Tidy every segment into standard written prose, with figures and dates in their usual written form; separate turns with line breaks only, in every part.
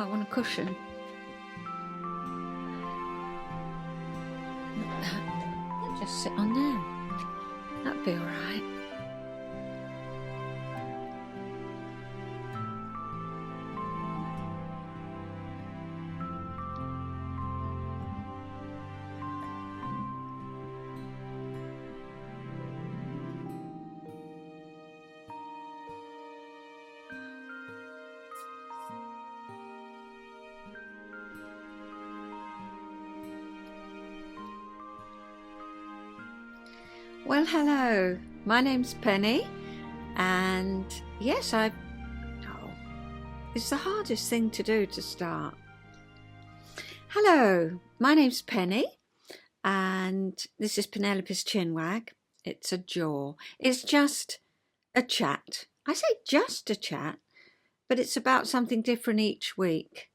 I want a cushion. Not that. I'll just sit on there. That'd be all right. Well, hello, my name's Pene, and yes, it's the hardest thing to do to start. Hello, my name's Pene, and this is Penelope's chinwag. It's a jaw. It's just a chat. I say just a chat, but it's about something different each week.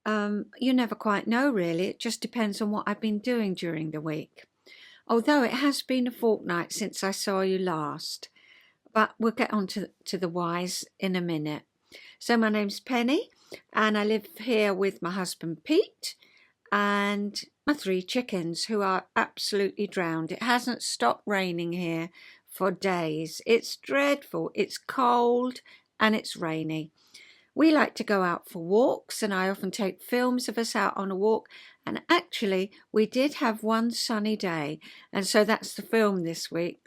You never quite know, really. It just depends on what I've been doing during the week. Although it has been a fortnight since I saw you last, but we'll get on to the whys in a minute. So my name's Pene, and I live here with my husband Pete and my 3 chickens, who are absolutely drowned. It hasn't stopped raining here for days. It's dreadful. It's cold and it's rainy. We like to go out for walks, and I often take films of us out on a walk. And actually, we did have one sunny day, and so that's the film this week.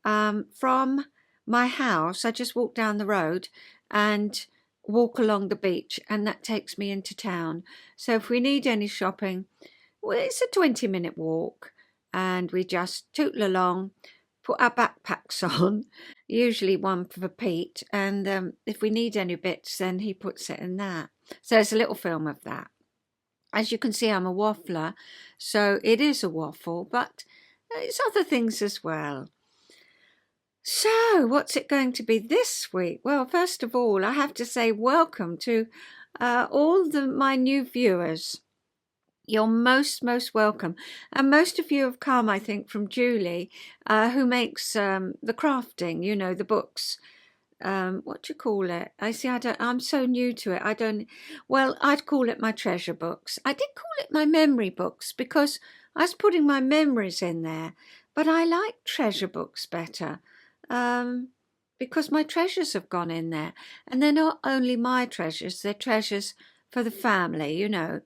From my house, I just walk down the road and walk along the beach, and that takes me into town. So if we need any shopping, well, it's a 20-minute walk, and we just tootle along, put our backpacks on, usually one for Pete, and if we need any bits, then he puts it in that. So it's a little film of that. As you can see, I'm a waffler, so it is a waffle, but it's other things as well. So what's it going to be this week? Well, first of all, I have to say welcome to all my new viewers. You're most welcome. And most of you have come, I think, from Julie, who makes the crafting, you know, the books. What do you call it? I'm so new to it. I'd call it my treasure books. I did call it my memory books because I was putting my memories in there, but I like treasure books better because my treasures have gone in there. And they're not only my treasures, they're treasures for the family, you know.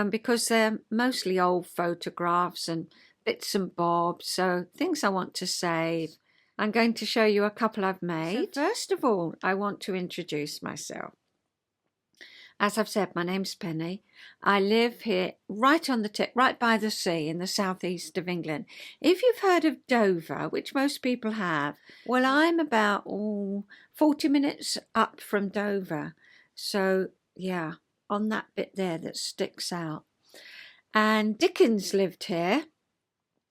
Because they're mostly old photographs and bits and bobs, so things I want to save. I'm going to show you a couple I've made. So first of all, I want to introduce myself. As I've said, my name's Pene. I live here right on the tip, right by the sea in the southeast of England. If you've heard of Dover, which most people have, well, I'm about 40 minutes up from Dover. So, yeah, on that bit there that sticks out. And Dickens lived here.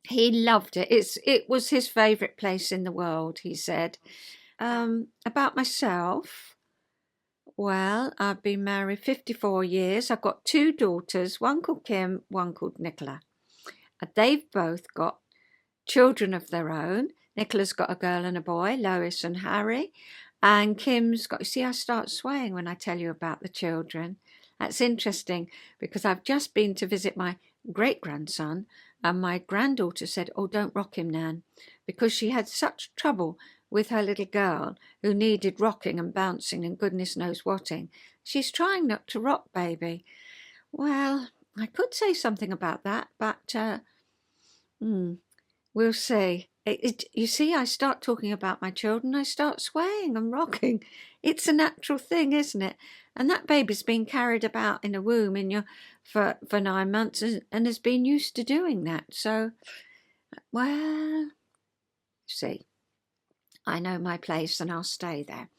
He loved it. It was his favourite place in the world, he said. About myself, well, I've been married 54 years. I've got 2 daughters, one called Kim, one called Nicola. They've both got children of their own. Nicola's got a girl and a boy, Lois and Harry. And Kim's got, you see, I start swaying when I tell you about the children. That's interesting because I've just been to visit my great-grandson, and my granddaughter said, "Oh, don't rock him, Nan," because she had such trouble with her little girl who needed rocking and bouncing and goodness knows whating. She's trying not to rock, baby. Well, I could say something about that, but we'll see. You see, I start talking about my children, I start swaying and rocking. It's a natural thing, isn't it? And that baby's been carried about in a womb for 9 months and has been used to doing that. So, well, see, I know my place and I'll stay there.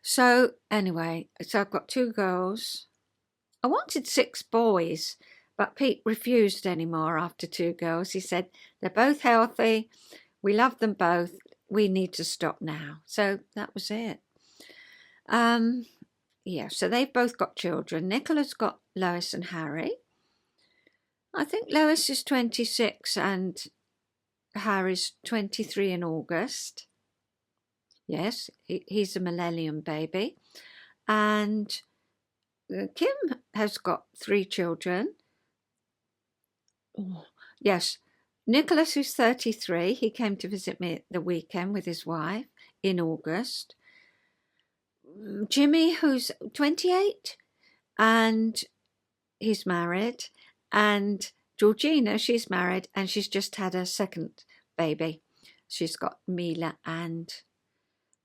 So anyway, so I've got 2 girls. I wanted 6 boys, but Pete refused anymore after 2 girls. He said, they're both healthy. We love them both. We need to stop now. So that was it. Yeah, so they've both got children. Nicola's got Lois and Harry. I think Lois is 26 and Harry's 23 in August. Yes, he's a millennium baby. And Kim has got 3 children. Oh, yes. Nicholas is 33. He came to visit me at the weekend with his wife in August. Jimmy, who's 28, and he's married. And Georgina, she's married, and she's just had her second baby. She's got Mila and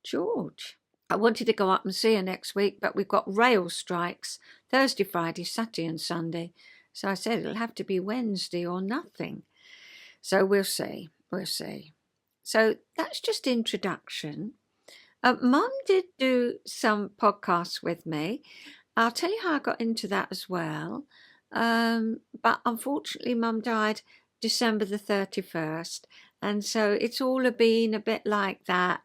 George. I wanted to go up and see her next week, but we've got rail strikes Thursday, Friday, Saturday and Sunday. So I said it'll have to be Wednesday or nothing. So we'll see. So that's just introduction. Mum did do some podcasts with me. I'll tell you how I got into that as well. But unfortunately, Mum died December the 31st. And so it's all been a bit like that.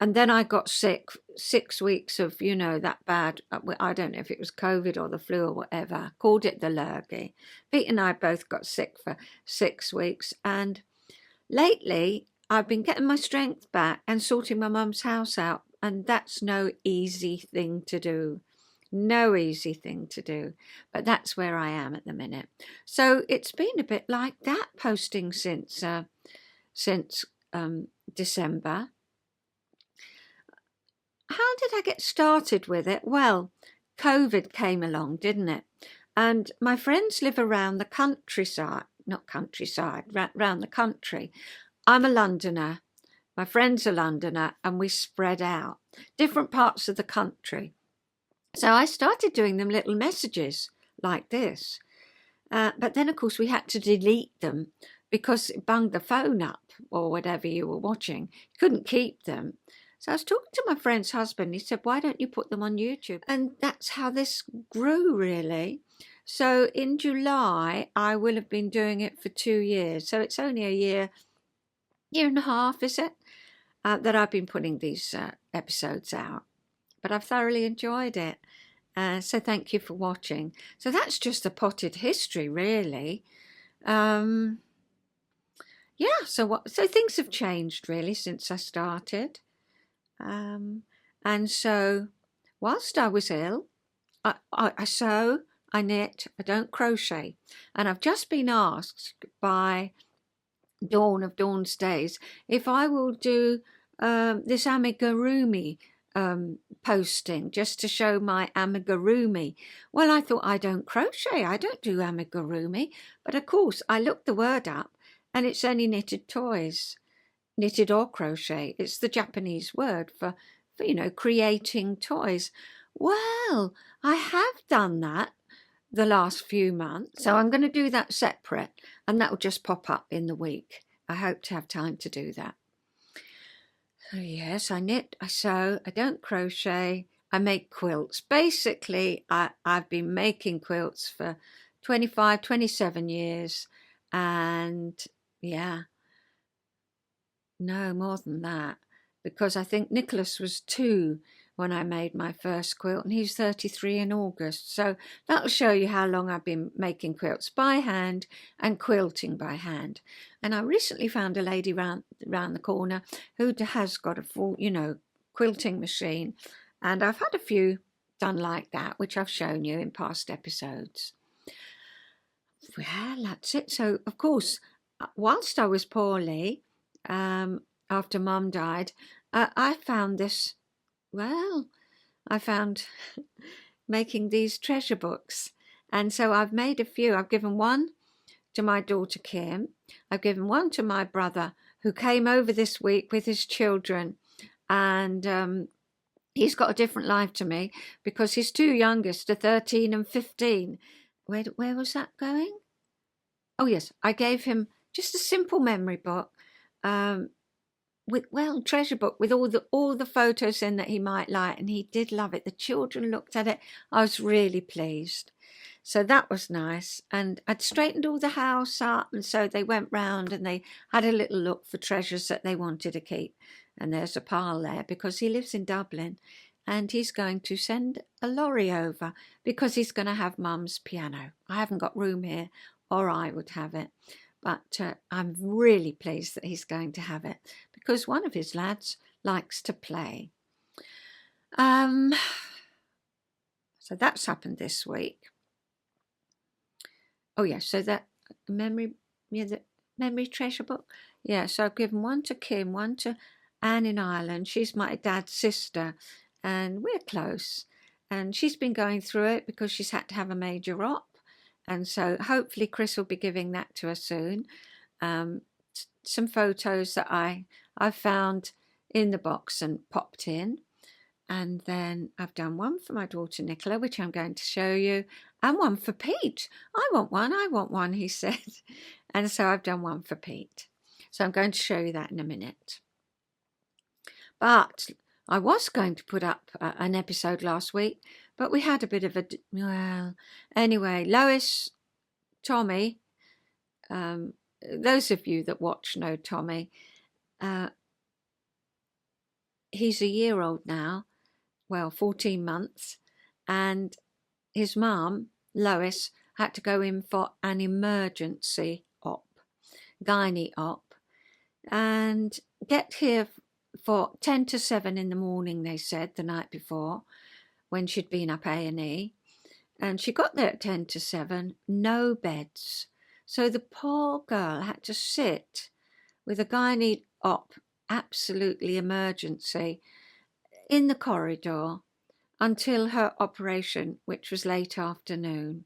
And then I got sick, 6 weeks of, that bad, I don't know if it was COVID or the flu or whatever, called it the lurgy. Pete and I both got sick for 6 weeks. And lately, I've been getting my strength back and sorting my mum's house out. And that's no easy thing to do. No easy thing to do. But that's where I am at the minute. So it's been a bit like that posting since December. How did I get started with it? Well, COVID came along, didn't it? And my friends live around the countryside, around the country. I'm a Londoner. My friend's a Londoner, and we spread out different parts of the country. So I started doing them little messages like this. But then, of course, we had to delete them because it bunged the phone up or whatever you were watching. You couldn't keep them. So I was talking to my friend's husband. He said, why don't you put them on YouTube? And that's how this grew, really. So in July, I will have been doing it for 2 years. So it's only a year and a half, is it, that I've been putting these episodes out. But I've thoroughly enjoyed it. So thank you for watching. So that's just a potted history, really. So things have changed, really, since I started. And so whilst I was ill, I sew, I knit, I don't crochet. And I've just been asked by Dawn of Dawn's Days if I will do this amigurumi posting just to show my amigurumi. Well, I thought, I don't crochet, I don't do amigurumi. But of course, I looked the word up and it's only knitted toys. Knitted or crochet. It's the Japanese word for creating toys. Well, I have done that the last few months. So I'm going to do that separate and that will just pop up in the week. I hope to have time to do that. So yes, I knit, I sew, I don't crochet, I make quilts. Basically, I've been making quilts for 25, 27 years. And no, more than that, because I think Nicholas was 2 when I made my first quilt, and he's 33 in August. So that'll show you how long I've been making quilts by hand and quilting by hand. And I recently found a lady round the corner who has got a full, quilting machine. And I've had a few done like that, which I've shown you in past episodes. Well, that's it. So, of course, whilst I was poorly, after Mum died, I found this, I found making these treasure books. And so I've made a few. I've given one to my daughter Kim. I've given one to my brother who came over this week with his children. And he's got a different life to me because his 2 youngest are 13 and 15. Where was that going? Oh, yes, I gave him just a simple memory book. Treasure book with all the photos in that he might like, and he did love it. The children looked at it. I was really pleased. So that was nice. And I'd straightened all the house up, and so they went round and they had a little look for treasures that they wanted to keep. And there's a pile there because he lives in Dublin, and he's going to send a lorry over because he's going to have Mum's piano. I haven't got room here, or I would have it. But I'm really pleased that he's going to have it because one of his lads likes to play. So that's happened this week. Oh yeah, so that memory treasure book. Yeah, so I've given one to Kim, one to Anne in Ireland. She's my dad's sister, and we're close. And she's been going through it because she's had to have a major op, and so hopefully Chris will be giving that to her soon. Some photos that I found in the box and popped in. And then I've done one for my daughter Nicola, which I'm going to show you, and one for Pete. I want one, he said. And so I've done one for Pete. So I'm going to show you that in a minute. But I was going to put up an episode last week, but we had a bit of well, anyway, Lois, Tommy, those of you that watch know Tommy, he's a year old now, well, 14 months, and his mum, Lois, had to go in for an emergency op, gynae op, and get here for 10 to 7 in the morning, they said, the night before, when she'd been up A&E. And she got there at 10 to 7, no beds. So the poor girl had to sit with a gynae op, absolutely emergency, in the corridor until her operation, which was late afternoon.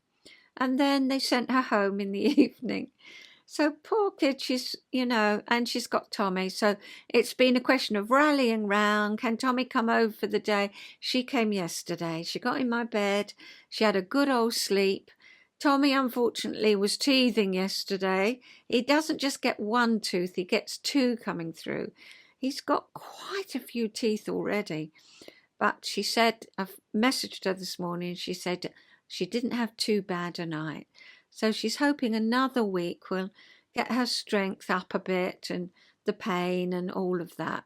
And then they sent her home in the evening. So poor kid, she's, and she's got Tommy. So it's been a question of rallying round. Can Tommy come over for the day? She came yesterday. She got in my bed. She had a good old sleep. Tommy, unfortunately, was teething yesterday. He doesn't just get one tooth, he gets two coming through. He's got quite a few teeth already. But she said, I've messaged her this morning, she said she didn't have too bad a night. So she's hoping another week will get her strength up a bit and the pain and all of that.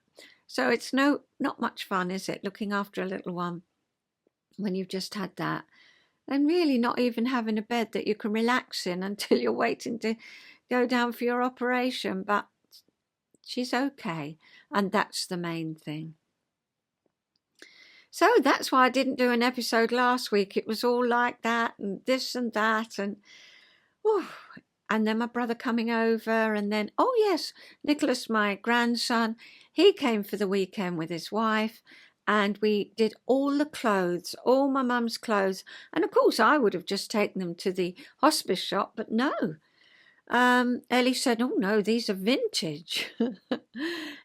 So it's not much fun, is it, looking after a little one when you've just had that? And really not even having a bed that you can relax in until you're waiting to go down for your operation. But she's okay, and that's the main thing. So that's why I didn't do an episode last week. It was all like that and this and that, and then my brother coming over, and then, oh yes, Nicholas, my grandson, he came for the weekend with his wife, and we did all the clothes, all my mum's clothes, and of course I would have just taken them to the hospice shop, but no. Ellie said, oh no, these are vintage.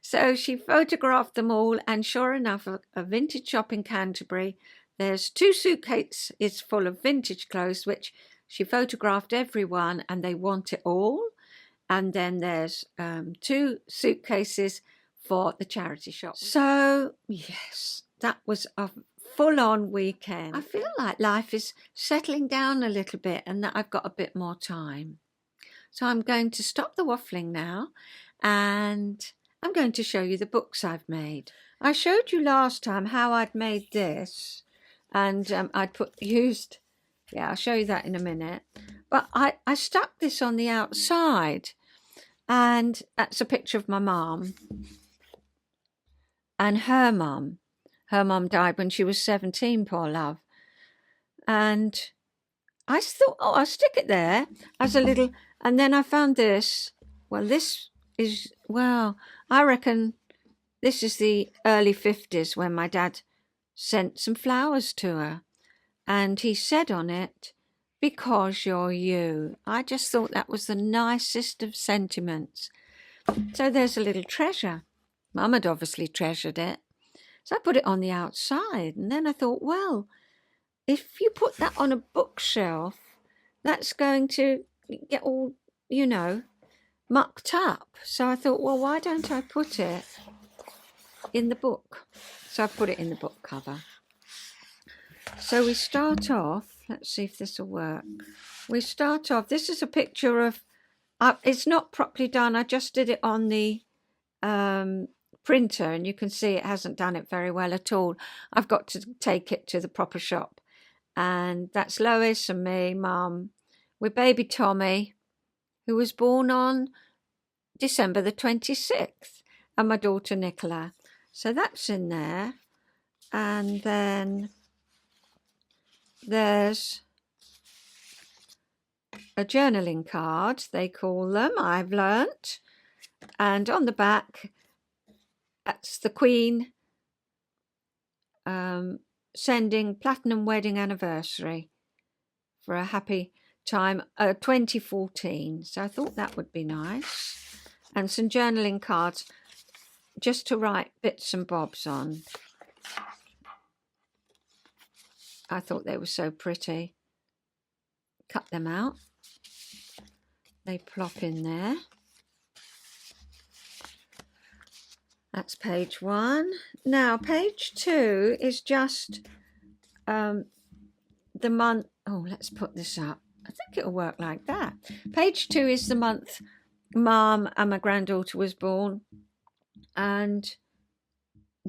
So she photographed them all, and sure enough, a vintage shop in Canterbury, there's 2 suitcases full of vintage clothes, which she photographed everyone, and they want it all. And then there's 2 suitcases for the charity shop. So yes, that was a full-on weekend. I feel like life is settling down a little bit and that I've got a bit more time. So I'm going to stop the waffling now, and I'm going to show you the books I've made. I showed you last time how I'd made this, and I'd used, I'll show you that in a minute. But I stuck this on the outside, and that's a picture of my mum and her mum. Her mum died when she was 17, poor love. And I thought, I'll stick it there as a little. And then I found this. Well, this is, I reckon this is the early 50s when my dad sent some flowers to her. And he said on it, because you're you. I just thought that was the nicest of sentiments. So there's a little treasure. Mum had obviously treasured it. So I put it on the outside. And then I thought, well, if you put that on a bookshelf, that's going to get all, mucked up. So I thought, well, why don't I put it in the book? So I put it in the book cover. So we start off, let's see if this will work. We start off, this is a picture of, it's not properly done. I just did it on the printer, and you can see it hasn't done it very well at all. I've got to take it to the proper shop. And that's Lois and me, Mum, with baby Tommy, who was born on December the 26th, and my daughter Nicola. So that's in there. And then there's a journaling card, they call them, I've learnt. And on the back, that's the Queen sending platinum wedding anniversary for a happy time, 2014. So I thought that would be nice. And some journaling cards just to write bits and bobs on. I thought they were so pretty. Cut them out. They plop in there. That's page 1. Now, page 2 is just the month. Oh, let's put this up. I think it'll work like that. Page 2 is the month Mum and my granddaughter was born. And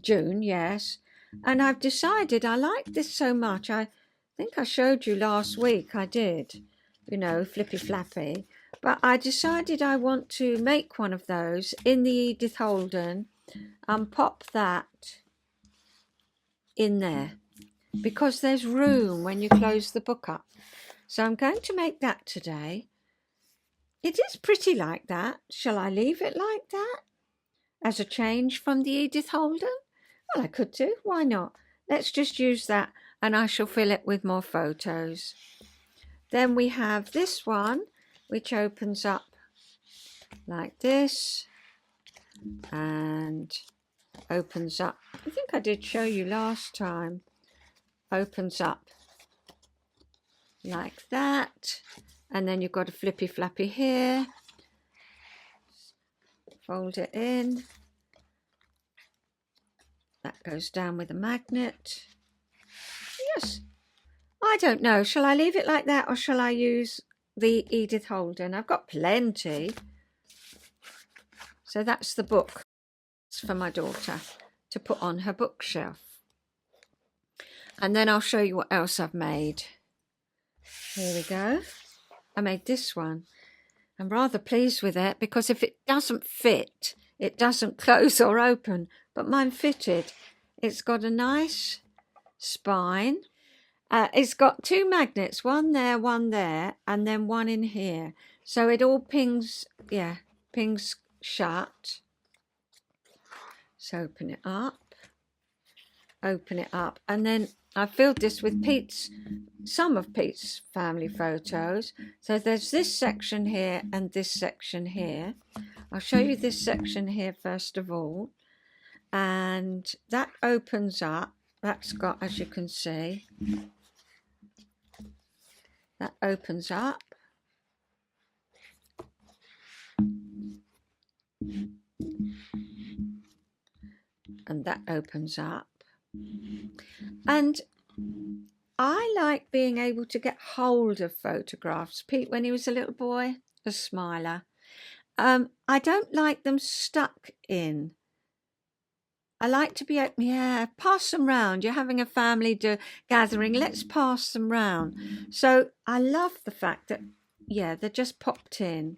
June, yes. And I've decided I like this so much. I think I showed you last week. I did, you know, flippy flappy. But I decided I want to make one of those in the Edith Holden and pop that in there because there's room when you close the book up. So I'm going to make that today. It is pretty like that. Shall I leave it like that as a change from the Edith Holden? Well, I could do. Why not? Let's just use that and I shall fill it with more photos. Then we have this one, which opens up like this and opens up. I think I did show you last time. Opens up like that. And then you've got a flippy flappy here. Fold it in. That goes down with a magnet. Yes. I don't know. Shall I leave it like that or shall I use the Edith Holden? I've got plenty. So that's the book. It's for my daughter to put on her bookshelf. And then I'll show you what else I've made. Here we go. I made this one. I'm rather pleased with it because if it doesn't fit, it doesn't close or open. But mine fitted. It's got a nice spine. It's got 2 magnets, one there, and then one in here. So it all pings, pings shut. So open it up, and then I filled this with some of Pete's family photos. So there's this section here and this section here. I'll show you this section here first of all. And that opens up. That's got, as you can see, that opens up. And that opens up. And I like being able to get hold of photographs. Pete, when he was a little boy, a smiler. I don't like them stuck in. I like to be, pass them round. You're having a family gathering. Let's pass them round. So I love the fact that, they're just popped in.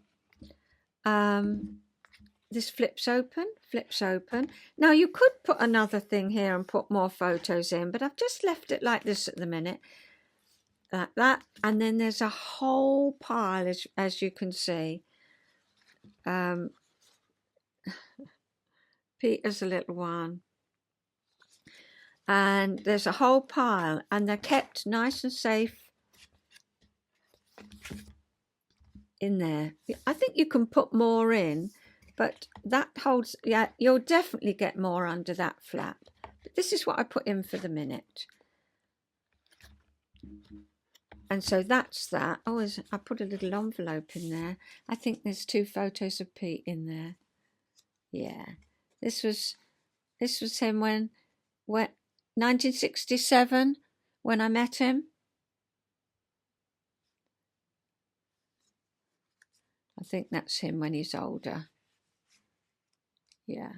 This flips open. Now you could put another thing here and put more photos in, but I've just left it like this at the minute. Like that. And then there's a whole pile, as you can see. Peter's a little one. And there's a whole pile, and they're kept nice and safe in there. I think you can put more in, but that holds, you'll definitely get more under that flap. But this is what I put in for the minute. And so that's that. Oh, I put a little envelope in there. I think there's 2 photos of Pete in there. Yeah. This was him when 1967 when I met him. I think that's him when he's older. Yeah.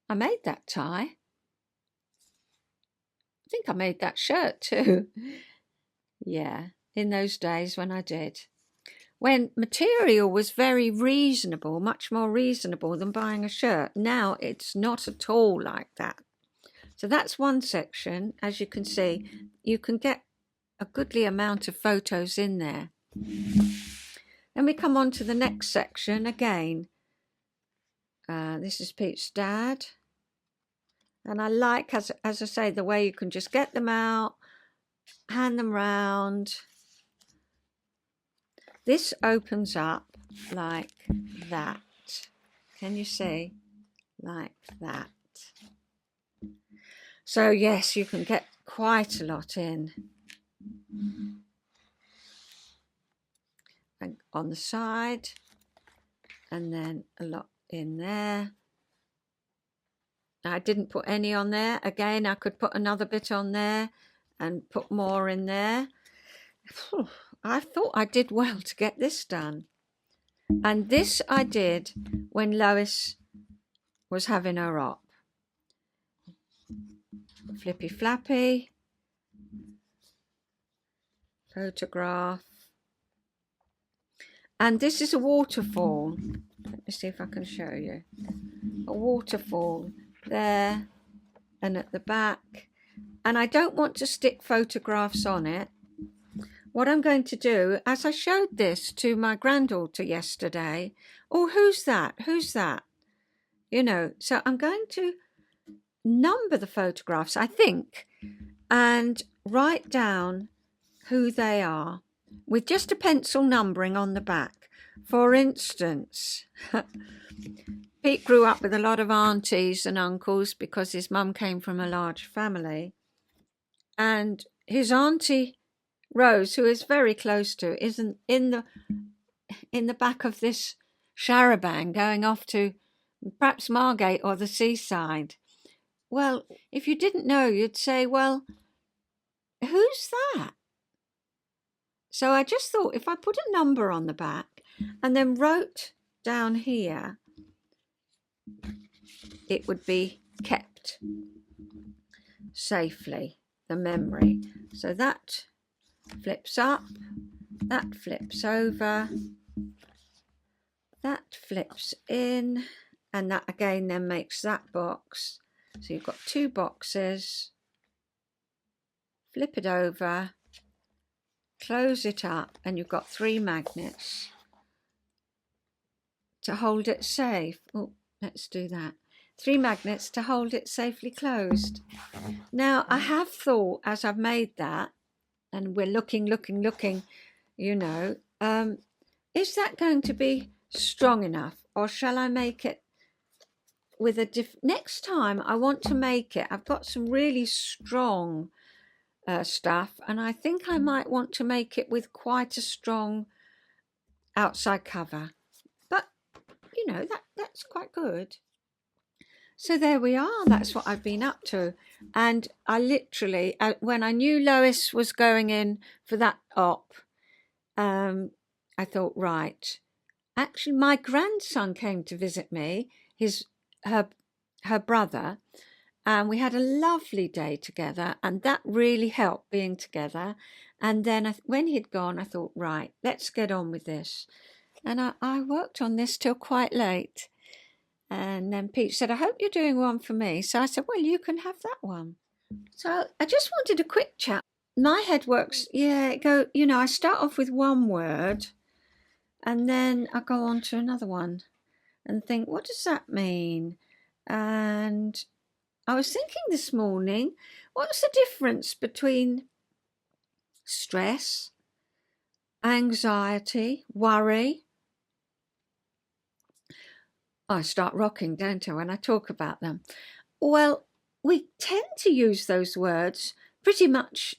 I made that tie. I think I made that shirt too. Yeah, in those days when I did. When material was very reasonable, much more reasonable than buying a shirt. Now it's not at all like that. So that's one section. As you can see, you can get a goodly amount of photos in there. Then we come on to the next section again. This is Pete's dad. And I like, as I say, the way you can just get them out, hand them round. This opens up like that. Can you see? Like that. So yes, you can get quite a lot in. And on the side, and then a lot in there. I didn't put any on there. Again, I could put another bit on there and put more in there. I thought I did well to get this done. And this I did when Lois was having her op. Flippy flappy. Photograph. And this is a waterfall. Let me see if I can show you. A waterfall there and at the back. And I don't want to stick photographs on it. What I'm going to do, as I showed this to my granddaughter yesterday, oh, who's that? Who's that? You know, so I'm going to number the photographs, I think, and write down who they are with just a pencil numbering on the back. For instance, Pete grew up with a lot of aunties and uncles because his mum came from a large family. And his auntie Rose, who is very close to, isn't in the back of this charabanc going off to perhaps Margate or the seaside. Well, if you didn't know, you'd say, well, who's that? So I just thought if I put a number on the back and then wrote down here, it would be kept safely, the memory. So that flips up, that flips over, that flips in, and that again then makes that box. So you've got two boxes, flip it over, close it up, and you've got 3 magnets to hold it safe. Oh, let's do that. 3 magnets to hold it safely closed. Now, I have thought as I've made that, and we're looking, you know, is that going to be strong enough, or shall I make it with a next time I want to make it, I've got some really strong stuff, and I think I might want to make it with quite a strong outside cover, but you know, that's quite good. So there we are, that's what I've been up to. And I literally, when I knew Lois was going in for that op, I thought, right, actually my grandson came to visit me, her brother, and we had a lovely day together, and that really helped being together. And then when he'd gone, I thought, right, let's get on with this. And I worked on this till quite late. And then Pete said, I hope you're doing one for me. So I said, well, you can have that one. So I just wanted a quick chat. My head works, I start off with one word and then I go on to another one and think, what does that mean? And I was thinking this morning, what's the difference between stress, anxiety, worry? I start rocking, don't I, when I talk about them? Well, we tend to use those words pretty much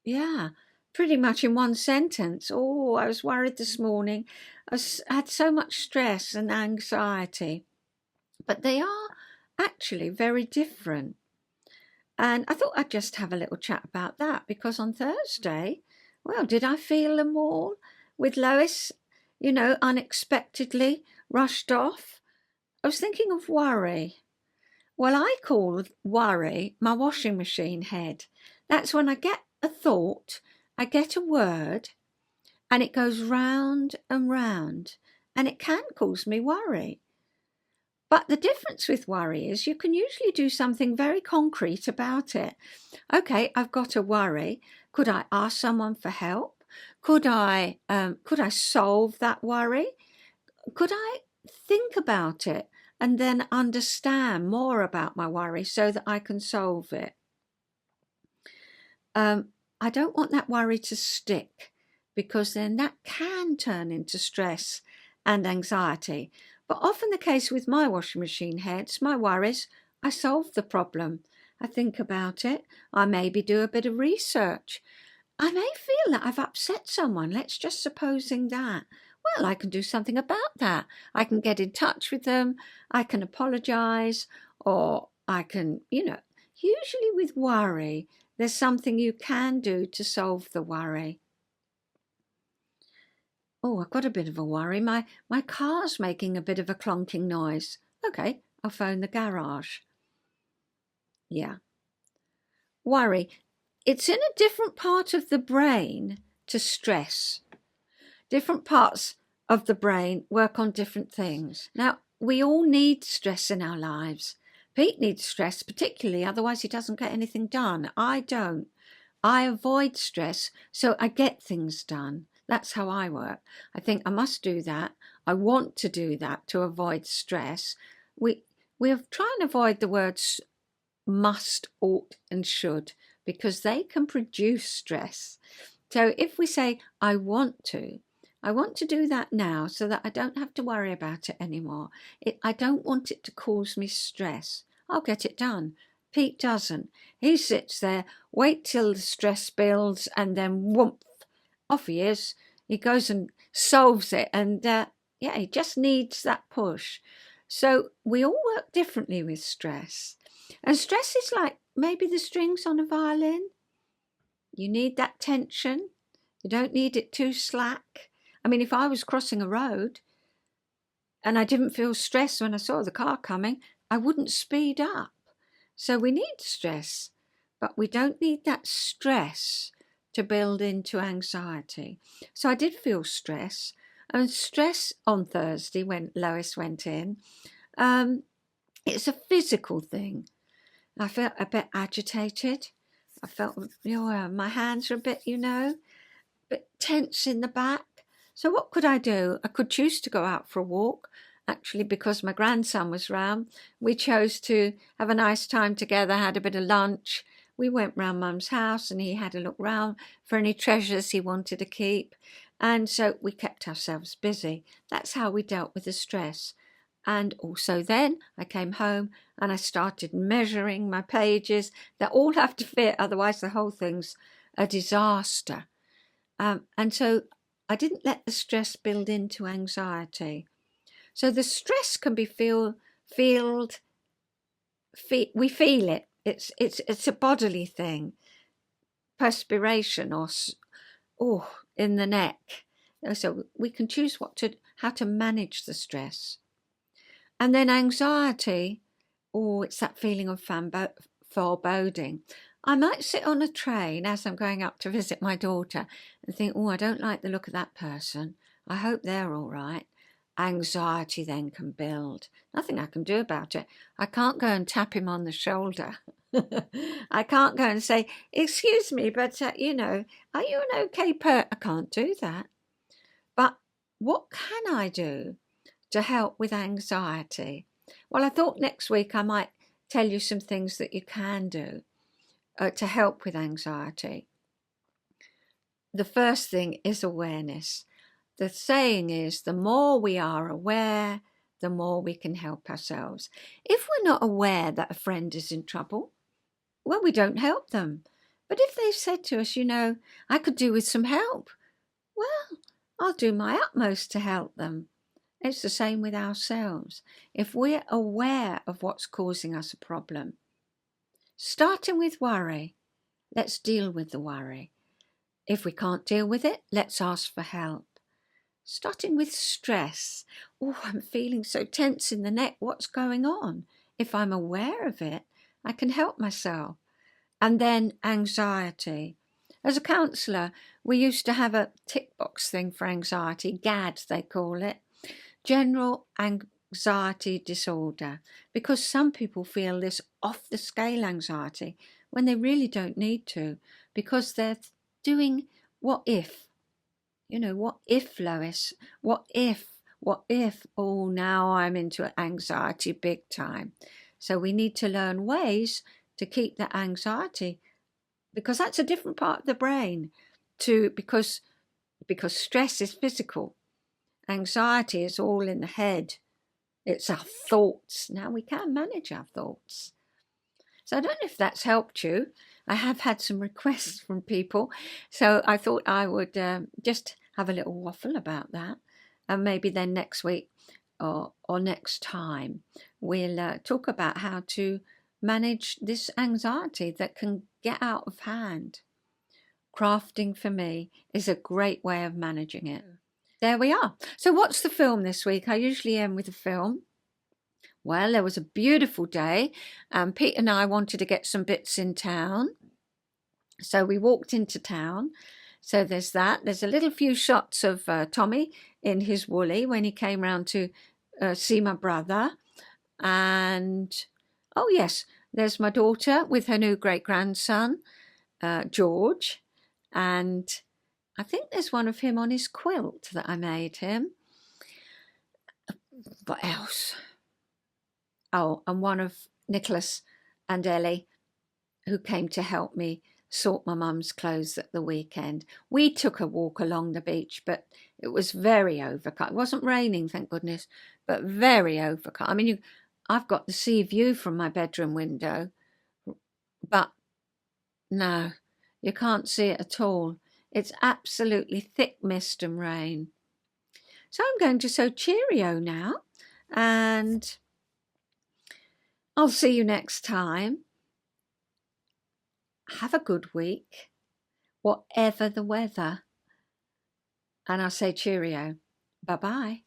in one sentence. Oh, I was worried this morning. I had so much stress and anxiety. But they are actually very different. And I thought I'd just have a little chat about that, because on Thursday, well, did I feel them all with Lois, unexpectedly rushed off? I was thinking of worry. Well, I call worry my washing machine head. That's when I get a thought, I get a word, and it goes round and round, and it can cause me worry. But the difference with worry is you can usually do something very concrete about it. Okay, I've got a worry. Could I ask someone for help? Could I solve that worry? Could I think about it and then understand more about my worry so that I can solve it? I don't want that worry to stick, because then that can turn into stress and anxiety. But often the case with my washing machine heads, my worries, I solve the problem. I think about it. I maybe do a bit of research. I may feel that I've upset someone. Let's just supposing that. Well, I can do something about that. I can get in touch with them. I can apologize, or I can, usually with worry, there's something you can do to solve the worry. Oh, I've got a bit of a worry. My car's making a bit of a clonking noise. Okay, I'll phone the garage. Yeah. Worry. It's in a different part of the brain to stress. Different parts of the brain work on different things. Now, we all need stress in our lives. Pete needs stress particularly, otherwise he doesn't get anything done. I don't. I avoid stress so I get things done. That's how I work. I think I must do that. I want to do that to avoid stress. We try and avoid the words must, ought and should, because they can produce stress. So if we say, I want to do that now so that I don't have to worry about it anymore. I don't want it to cause me stress. I'll get it done. Pete doesn't. He sits there, wait till the stress builds, and then whoomp, off he is. He goes and solves it, and he just needs that push. So we all work differently with stress. And stress is like maybe the strings on a violin. You need that tension. You don't need it too slack. I mean, if I was crossing a road and I didn't feel stress when I saw the car coming, I wouldn't speed up. So we need stress, but we don't need that stress to build into anxiety. So I did feel stress. And stress on Thursday when Lois went in, it's a physical thing. I felt a bit agitated. I felt my hands were a bit, bit tense in the back. So what could I do? I could choose to go out for a walk. Actually, because my grandson was round, we chose to have a nice time together, had a bit of lunch. We went round Mum's house and he had a look round for any treasures he wanted to keep. And so we kept ourselves busy. That's how we dealt with the stress. And also then I came home and I started measuring my pages. They all have to fit, otherwise the whole thing's a disaster. And so I didn't let the stress build into anxiety. So the stress can be we feel it. It's a bodily thing. Perspiration or in the neck. So we can choose how to manage the stress. And then anxiety, it's that feeling of foreboding. I might sit on a train as I'm going up to visit my daughter and think, I don't like the look of that person. I hope they're all right. Anxiety then can build. Nothing I can do about it. I can't go and tap him on the shoulder. I can't go and say, excuse me, but, are you an okay person? I can't do that. But what can I do to help with anxiety? Well, I thought next week I might tell you some things that you can do to help with anxiety. The first thing is awareness. The saying is, the more we are aware, the more we can help ourselves. If we're not aware that a friend is in trouble, well, we don't help them. But if they've said to us, I could do with some help, well, I'll do my utmost to help them. It's the same with ourselves. If we're aware of what's causing us a problem, starting with worry, let's deal with the worry. If we can't deal with it, let's ask for help. Starting with stress. I'm feeling so tense in the neck. What's going on? If I'm aware of it, I can help myself. And then anxiety. As a counsellor, we used to have a tick box thing for anxiety, GAD they call it. General anxiety disorder, because some people feel this off the scale anxiety when they really don't need to, because they're doing what if, what if, Lois, what if, oh, now I'm into anxiety big time. So we need to learn ways to keep that anxiety, because that's a different part of the brain because stress is physical. Anxiety is all in the head. It's our thoughts. Now we can manage our thoughts. So I don't know if that's helped you. I have had some requests from people, so I thought I would just have a little waffle about that. And maybe then next week or next time we'll talk about how to manage this anxiety that can get out of hand. Crafting for me is a great way of managing it. There we are. So what's the film this week? I usually end with a film. Well, there was a beautiful day, and Pete and I wanted to get some bits in town. So we walked into town. So there's that. There's a little few shots of Tommy in his woolly when he came round to see my brother. And, oh yes, there's my daughter with her new great-grandson, George. And I think there's one of him on his quilt that I made him. What else? Oh, and one of Nicholas and Ellie, who came to help me sort my mum's clothes at the weekend. We took a walk along the beach, but it was very overcast. It wasn't raining, thank goodness, but very overcast. I mean, I've got the sea view from my bedroom window, but no, you can't see it at all. It's absolutely thick mist and rain. So I'm going to sew cheerio now, and I'll see you next time. Have a good week, whatever the weather. And I'll say cheerio. Bye-bye.